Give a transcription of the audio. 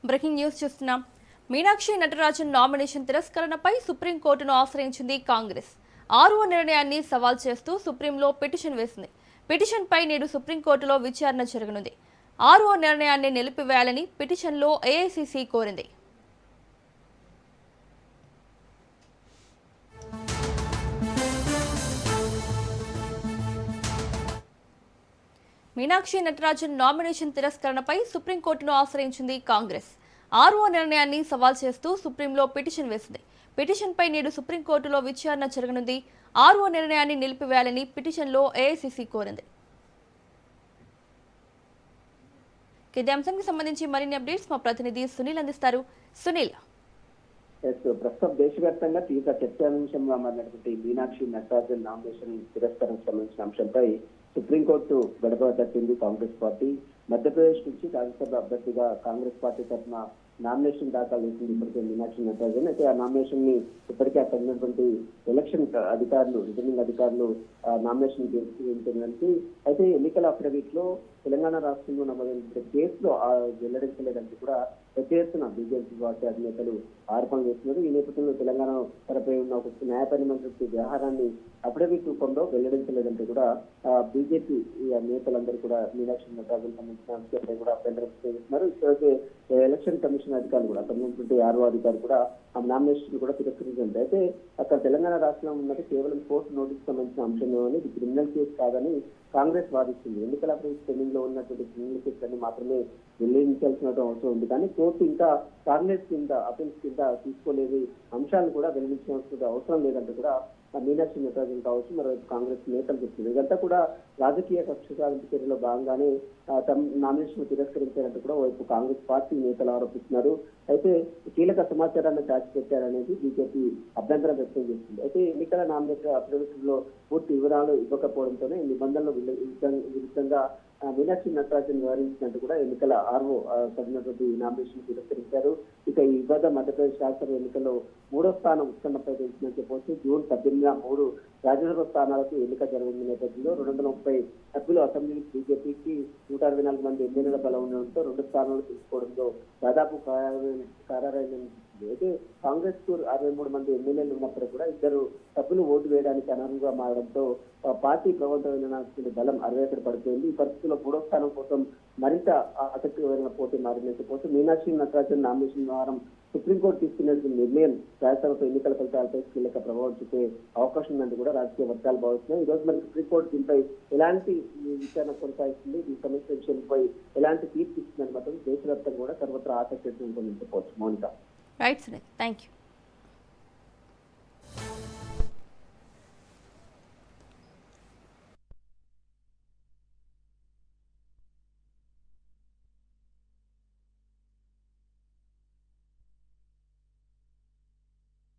Breaking news చూస్తున్నాం. Meenakshi Natarajan nomination తిరస్కరణపై సుప్రీంకోర్టును ఆశ్రయించింది కాంగ్రెస్. 6వ నిర్ణయాన్ని సవాల్ చేస్తూ సుప్రీంలో పిటిషన్ వేసింది. పిటిషన్పై నేడు సుప్రీంకోర్టులో విచారణ జరగనుంది. 6వ నిర్ణయాన్ని నిలిపివేయాలని పిటిషన్లో ఏఐసీసీ కోరింది. మీనాక్షి నటరాజన్ నామినేషన్ తిరస్కరణపై సుప్రీంకోర్టును ఆశ్రయించింది కాంగ్రెస్. 6వ నిర్ణయాన్ని సవాల్ చేస్తూ సుప్రీంలో పిటిషన్ వేసింది. పిటిషన్పై నేడు సుప్రీంకోర్టులో విచారణ జరగనుంది. 6వ నిర్ణయాన్ని నిలిపివేయాలని పిటిషన్లో ఏఐసీసీ కోరింది. ఇదే అంశానికి సంబంధించి మరిన్ని అప్డేట్స్ మా ప్రతినిధి సునీల్ అందిస్తారు. సునీల్, ప్రస్తుతం దేశవ్యాప్తంగా తీవ్ర చర్చాంశంగా మారినటువంటి మీనాక్షి నటరాజన్ నామినేషన్ తిరస్కరణకు సంబంధించిన అంశంపై సుప్రీంకోర్టు గడప తట్టింది కాంగ్రెస్ పార్టీ. మధ్యప్రదేశ్ నుంచి రాజ్యసభ అభ్యర్థిగా కాంగ్రెస్ పార్టీ తరఫున నామినేషన్ దాఖలు చేసింది ఇప్పటికే మీనాక్షి నటరాజన్. అయితే ఆ నామినేషన్ ని ఇప్పటికే అక్కడ ఉన్నటువంటి ఎలక్షన్ అధికారులు, రిటర్నింగ్ అధికారులు నామినేషన్ చేయించడానికి అయితే ఎన్నికల అఫిడవిట్ లో తెలంగాణ రాష్ట్రంలో నమోదైన కేసులో వెల్లడించలేదంటూ కూడా పెద్ద ఎత్తున బీజేపీ పార్టీ అధినేతలు ఆరోపణలు చేస్తున్నారు. ఈ నేపథ్యంలో తెలంగాణ తరపై ఉన్న ఒక న్యాయపరమైనటువంటి వ్యవహారాన్ని అఫిడవిట్ రూపంలో వెల్లడించలేదంటూ కూడా బీజేపీ నేతలందరూ కూడా మీనాక్షి నటరాజన్ సంబంధించిన అంశంపై కూడా అభ్యంతరం చేస్తున్నారు. ఇప్పటికే ఎలక్షన్ కమిషన్ అధికారులు కూడా అక్కడ 6వ అధికారులు కూడా ఆ నామినేషన్ కూడా తిరస్కరించారు. అయితే అక్కడ తెలంగాణ రాష్ట్రంలో ఉన్నది కేవలం కోర్టు నోటీస్ సంబంధించిన అంశంలో ఇది క్రిమినల్ కేసు కాదని కాంగ్రెస్ వాదిస్తుంది. ఎన్నికల పెండింగ్ లో ఉన్నటువంటి క్రిమినల్ కేసులన్నీ మాత్రమే వెల్లడించాల్సిన అవసరం ఉంది. కానీ కోర్టు ఇంకా కాంగ్రెస్ కింద అపీల్స్ కింద తీసుకోలేని అంశాలను కూడా వెల్లడించాల్సిన అవసరం లేదంటూ కూడా మీనాక్షి నటరాజన్ కావచ్చు, మరోవైపు కాంగ్రెస్ నేతలు చెప్తున్నారు. ఇదంతా కూడా రాజకీయ కక్ష సాధింపు చర్యలో భాగంగానే తమ నామినేషన్ తిరస్కరించారంటూ కూడా వైపు కాంగ్రెస్ పార్టీ నేతలు ఆరోపిస్తున్నారు. అయితే కీలక సమాచారాన్ని దాచిపెట్టారనేది బీజేపీ అభ్యంతరం వ్యక్తం చేస్తుంది. అయితే ఎన్నికల నామినేషన్ అఫిడవిట్ లో పూర్తి వివరాలు ఇవ్వకపోవడంతోనే నిబంధనలు విరుద్ధంగా మీనాక్షి నటరాజన్ వ్యవహరించినట్టు కూడా ఎన్నికల ఆర్ఓ తగినటువంటి నామినేషన్ తిరస్కరించారు. ఇక ఈ వివాదం మధ్యప్రదేశ్ రాష్ట్ర ఎన్నికల్లో 3వ స్థానం ఉత్కంఠపై తెలిసిందని చెప్పవచ్చు. జూన్ 18న 3 రాజ్యసభ స్థానాలకు ఎన్నిక జరగనున్న నేపథ్యంలో 230 సభ్యులు అసెంబ్లీ బీజేపీకి 164 మంది ఎమ్మెల్యేల బలం ఉండడంతో 2 స్థానాలు తీసుకోవడంతో దాదాపు ఖరారైన. అయితే కాంగ్రెస్ కు 63 మంది ఎమ్మెల్యేలు ఉన్నప్పటికీ కూడా 2 సభ్యులు ఓటు వేయడానికి అనర్హులుగా మారడంతో పార్టీ ప్రభుత్వమైన బలం 61 పడిపోయింది. ఈ పరిస్థితుల్లో 3వ స్థానం కోసం మరింత ఆసక్తికరమైన పోటీ మారిందని చెప్పవచ్చు. మీనాక్షి నటరాజన్ నామినేషన్ వ్యవహారం సుప్రీంకోర్టు తీసుకున్నటువంటి నిర్ణయం రాజ్యసభ ఎన్నికల ఫలితాలపై కీలక ప్రభావం చూపే అవకాశం ఉందంటూ కూడా రాజకీయ వర్గాలు భావిస్తున్నాయి. ఈ రోజు మరి సుప్రీంకోర్టు దీనిపై ఎలాంటి విచారణ కొనసాగిస్తుంది, ఈ సమస్య విషయంపై ఎలాంటి తీర్పు ఇస్తుందని మాత్రం దేశవ్యాప్తంగా కూడా సర్వత్రా ఆసక్తి ఉంటుందని చెప్పవచ్చు. Mounika. Right Sunil, thank you.